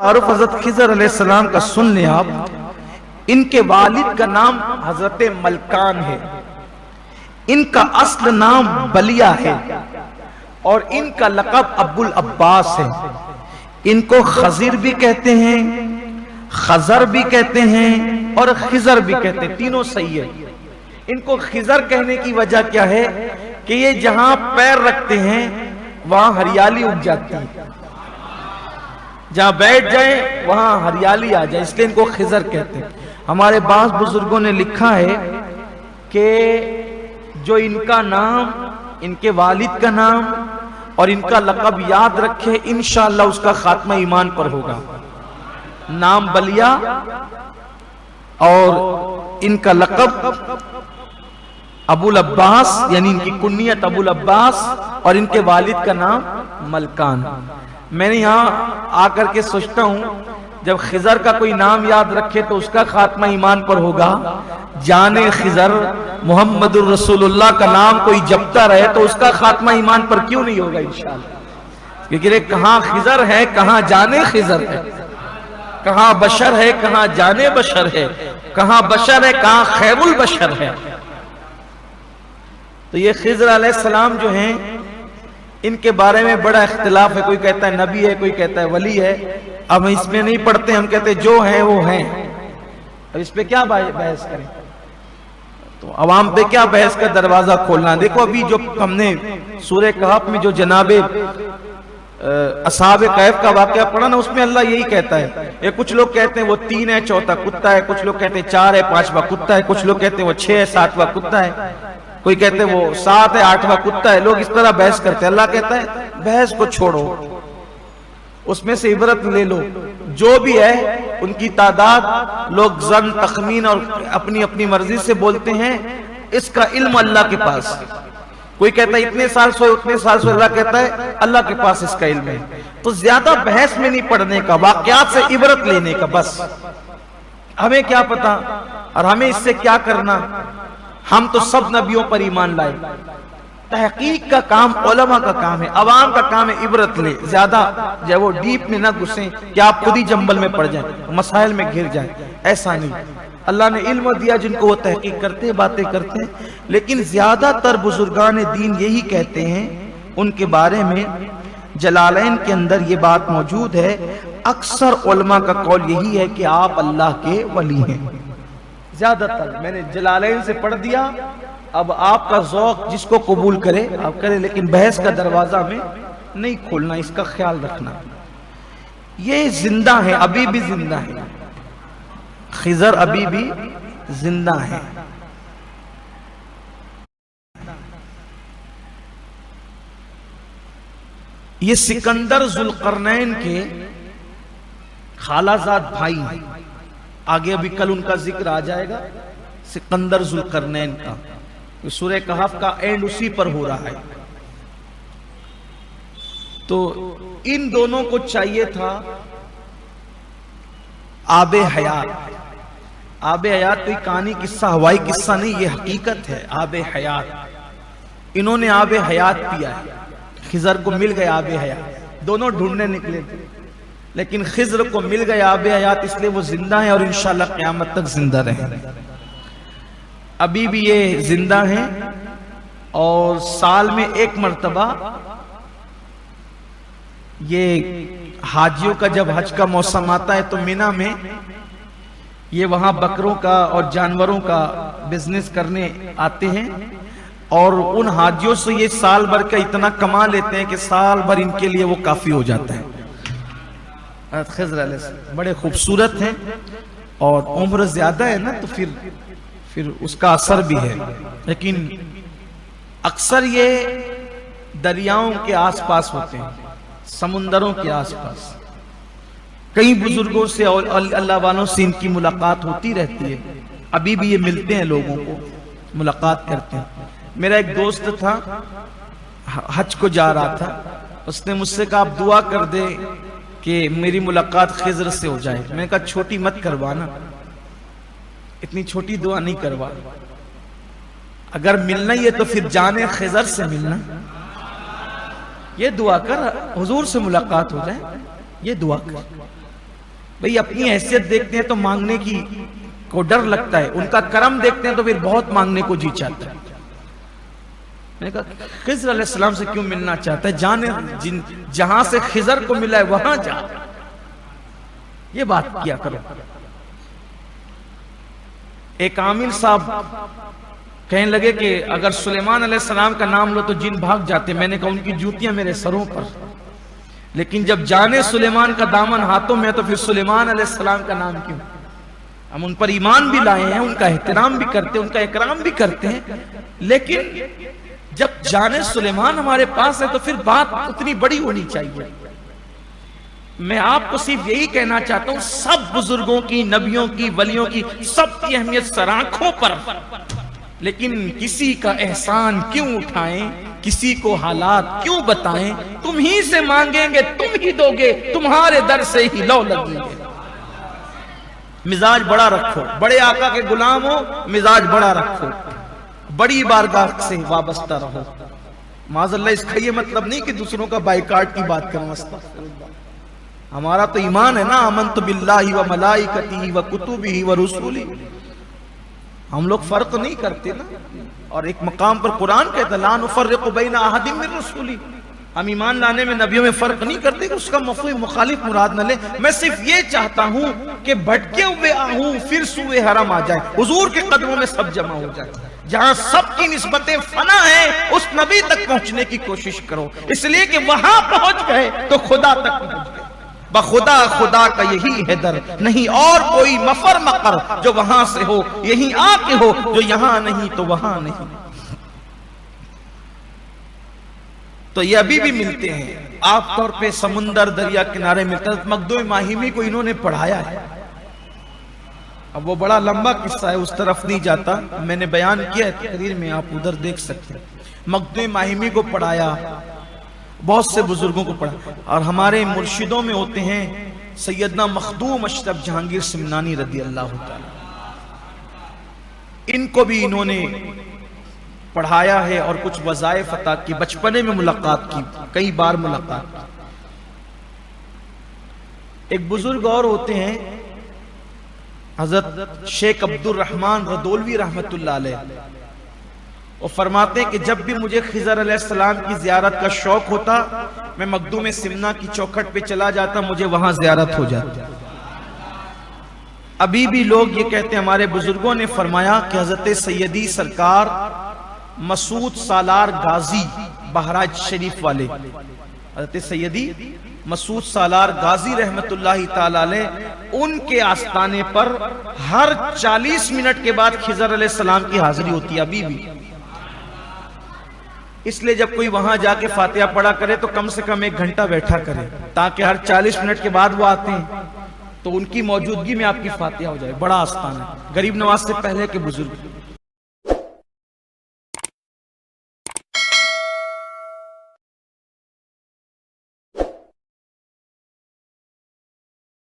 तारुफ हजरत खिजर अलैहिस्सलाम का सुन लें आप। इनके वालिद का नाम हजरत मलकान है, इनका अस्ल नाम बलिया है और इनका लक़ब अब्बुल अब्बास है। इनको खजीर भी कहते हैं, खजर भी कहते हैं और खिजर भी कहते हैं, तीनों सही है। इनको खिजर कहने की वजह क्या है कि ये जहां पैर रखते हैं वहां हरियाली उग जाती है, जहां बैठ जाए वहां हरियाली आ जाए, इसलिए इनको खिजर कहते हैं। हमारे बास बुजुर्गों ने लिखा है कि जो इनका नाम, इनके वालिद का नाम और इनका लक़ब याद रखे, इंशाअल्लाह उसका खात्मा ईमान पर होगा। नाम बलिया और इनका लक़ब अबुल अब्बास, यानी इनकी कुन्नियत अबुल अब्बास और इनके वालिद का नाम मलकान। मैंने यहाँ आकर के सोचता हूँ, जब खिजर का कोई नाम याद रखे तो उसका खात्मा ईमान पर होगा। जाने खिजर मुहम्मदुर रसूलुल्लाह का नाम कोई जपता रहे तो उसका खात्मा ईमान पर क्यों नहीं होगा इंशाअल्लाह। क्योंकि कहाँ खिजर है, कहाँ जाने खिजर है, कहाँ बशर है, कहाँ जाने बशर है, कहाँ बशर है, कहाँ खैरुल बशर है। तो ये खिजर अलैहिस्सलाम जो हैं, इनके बारे में बड़ा इख्तिलाफ है। कोई कहता है नबी है, कोई कहता है वली है। अब इसमें नहीं पढ़ते, हम कहते हैं जो है वो है। अब इस पे क्या बहस करें, तो अवाम पे क्या बहस का दरवाजा खोलना। देखो अभी जो हमने सूरह कहफ में जो जनाबे असहाबे कहफ का वाकया पढ़ा ना, उसमें अल्लाह यही कहता है। ये कुछ लोग कहते हैं वो 3 है, चौथा कुत्ता है, कुछ लोग कहते हैं 4 है, 5वां कुत्ता है, कुछ लोग कहते हैं वो 6 है, 7वां कुत्ता है, कोई कहते हैं वो 7 है, 8वां कुत्ता है। लोग इस तरह बहस करते हैं। अल्लाह कहता है बहस को छोड़ो, उसमें से इबरत ले लो। जो भी है उनकी तादाद लोग जन तखमीन और अपनी अपनी मर्जी से बोलते हैं, इसका इल्म अल्लाह के पास। कोई कहता है इतने साल सोए, उतने साल सोए, अल्लाह कहता है अल्लाह के पास इसका इल्म है। तो ज्यादा बहस में नहीं पढ़ने का, वाकयात से इबरत लेने का बस। हमें क्या पता और हमें इससे क्या करना। हम तो सब नबियों पर ईमान लाए। तहकीक का काम उलमा का काम है, अवाम का काम है इबरत ले। ज्यादा जब वो डीप में ना घुसे कि आप खुद ही जंबल में पड़ जाए, मसाइल में घिर जाए, ऐसा नहीं। अल्लाह ने इल्म दिया जिनको वो तहकीक करते हैं, बातें करते हैं। लेकिन ज्यादातर बुजुर्गान दीन यही कहते हैं, उनके बारे में जलालैन के अंदर ये बात मौजूद है। अक्सर उलमा का कौल यही है कि आप अल्लाह के वली हैं। ज्यादातर मैंने जलालैन से पढ़ दिया। अब आपका ज़ौक़ जिसको कबूल करे आप करें, लेकिन बहस का दरवाजा में नहीं खोलना, इसका ख्याल रखना। ये जिंदा है, अभी भी जिंदा है। खिजर अभी भी जिंदा है। ये सिकंदर जुल्करनैन के खालाजाद भाई हैं। आगे अभी कल उनका जिक्र आ जाएगा, सिकंदर जुल्करनैन का। सूरह कहफ का एंड उसी पर हो रहा है। तो इन दोनों को चाहिए था आबे हयात। आबे हयात कोई कहानी किस्सा, हवाई किस्सा नहीं, ये हकीकत है। आबे हयात, इन्होंने आबे हयात पिया है। खिजर को मिल गया आबे हयात, दोनों ढूंढने निकले थे, लेकिन खिजर को मिल गया आबे हयात, इसलिए वो जिंदा है और इंशाअल्लाह क़यामत तक जिंदा रहेंगे। अभी भी ये जिंदा हैं और साल में एक मर्तबा ये हाजियों का जब हज का मौसम आता है तो मिना में ये वहां बकरों का और जानवरों का बिजनेस करने आते हैं। और उन हाजियों से ये साल भर का इतना कमा लेते हैं कि साल भर इनके लिए वो काफी हो जाता है। खिजर बड़े खूबसूरत हैं और उम्र ज्यादा है ना, तो फिर उसका असर भी है। लेकिन अक्सर ये दरियाओं के आसपास होते हैं, समुंदरों के आसपास। कई बुजुर्गों से और अल्लाह वालों से इनकी मुलाकात होती रहती है। अभी भी ये मिलते हैं, लोगों को मुलाकात करते हैं। मेरा एक दोस्त था, हज को जा रहा था, उसने मुझसे कहा आप दुआ कर दे कि मेरी मुलाकात खिजर से हो जाए। मैंने कहा छोटी मत करवाना, इतनी छोटी दुआ नहीं करवा। अगर मिलना ही है तो फिर जाने खिजर से मिलना। ये दुआ कर हुजूर से मुलाकात हो जाए, ये दुआ कर। भाई अपनी हैसियत देखते हैं तो मांगने की को डर लगता है, उनका कर्म देखते हैं तो फिर बहुत मांगने को जी चाहता है। मैंने कहा खिज़र अलैहिस्सलाम से क्यों मिलना चाहता है, जाने जहां से खिज़र को मिला है वहां जा, ये बात किया करो। एक आमिर साहब कहने लगे कि अगर सुलेमान अलैहिस्सलाम का नाम लो तो जिन भाग जाते। मैंने कहा उनकी जूतियां मेरे सरों पर, लेकिन जब जाने सुलेमान का दामन हाथों में तो फिर सुलेमान अलैहिस्सलाम का नाम क्यों। हम उन पर ईमान भी लाए हैं, उनका एहतराम भी करते हैं, उनका इकराम भी करते हैं, लेकिन जब जाने सुलेमान हमारे पास है तो फिर बात उतनी बड़ी होनी चाहिए। मैं आपको सिर्फ यही कहना चाहता हूं, सब बुजुर्गों की, नबियों की, वलियों की, सबकी अहमियत सराखों पर, लेकिन किसी का एहसान क्यों उठाएं, किसी को हालात क्यों बताएं। तुम ही से मांगेंगे तुम ही दोगे, तुम्हारे दर से ही लौ लगेंगे। मिजाज बड़ा रखो, बड़े आका के गुलाम हो, मिजाज बड़ा रखो, बड़ी बारगाह से वाबस्ता रहो। माज़अल्लाह इसका ये मतलब नहीं कि दूसरों का बाइकाट की बात करो। हमारा तो ईमान है ना, आमन्तु बिल्लाहि व मलाइकतिही व कुतुबिही व रुसूली। हम लोग फर्क नहीं करते ना। और एक मकाम पर कुरान कहता है ला नुफर्रिकु बैना अहदिम मिन रुसूली, हम ईमान लाने में नबियों में फर्क नहीं करते कि उसका मफ़हूम मुखालिफ मुराद न ले। मैं सिर्फ ये चाहता हूं कि भटके हुए आहूं फिर सूए हरम आ जाए, हुजूर के कदमों में सब जमा हो जाए। जहां सबकी निस्बतें फना है उस नबी तक पहुंचने की कोशिश करो, इसलिए कि वहां पहुंच गए तो खुदा तक पहुंच गए। बखुदा खुदा का यही है दर, नहीं और कोई मफर मकर जो वहां से हो, यही आके हो जो यहां नहीं तो वहां नहीं। तो ये अभी भी मिलते हैं, आप तौर पे समुंदर दरिया किनारे मिलता है। मखदूम माहिमी को इन्होंने पढ़ाया है। अब वो बड़ा लंबा किस्सा है, उस तरफ नहीं जाता, मैंने बयान किया है तकरीर में, आप उधर देख सकते हैं। मखदूम माहिमी को पढ़ाया, बहुत से बुजुर्गों को पढ़ा, और हमारे मुर्शिदों में होते हैं सैयदना मखदूम अशरफ जहांगीर सिमनानी रदी अल्लाह ताला, इनको भी इन्होंने पढ़ाया है और कुछ वज़ाइफ अता की। बचपने में मुलाकात की, कई बार मुलाकात की। एक बुजुर्ग और होते हैं हजरत शेख अब्दुल रहमान रदौलवी रहमतुल्लाह अलैह, वो फरमाते हैं कि जब भी मुझे खिज़र अलैहिस्सलाम की ज़ियारत का शौक होता, मैं मखदूम सिमना की चौखट पे चला जाता, मुझे वहां ज़ियारत हो जाती। अभी भी लोग ये कहते हैं, हमारे बुजुर्गों ने फरमाया कि हजरत सैयदी सरकार मसूद सालार गाजी बहराज शरीफ वाले, हजरत सैयदी मसूद सालार गाजी रहमतुल्लाहि ताला अलैह, उनके आस्थाने पर हर 40 मिनट के बाद खिज़र अलैहिस्सलाम की हाजिरी होती है अभी भी। इसलिए जब कोई वहां जाके फातिहा पढ़ा करे तो कम से कम 1 घंटा बैठा करे, ताकि हर 40 मिनट के बाद वो आते हैं तो उनकी मौजूदगी में आपकी फातिहा हो जाए। बड़ा आस्थान है, गरीब नवाज से पहले के बुजुर्ग।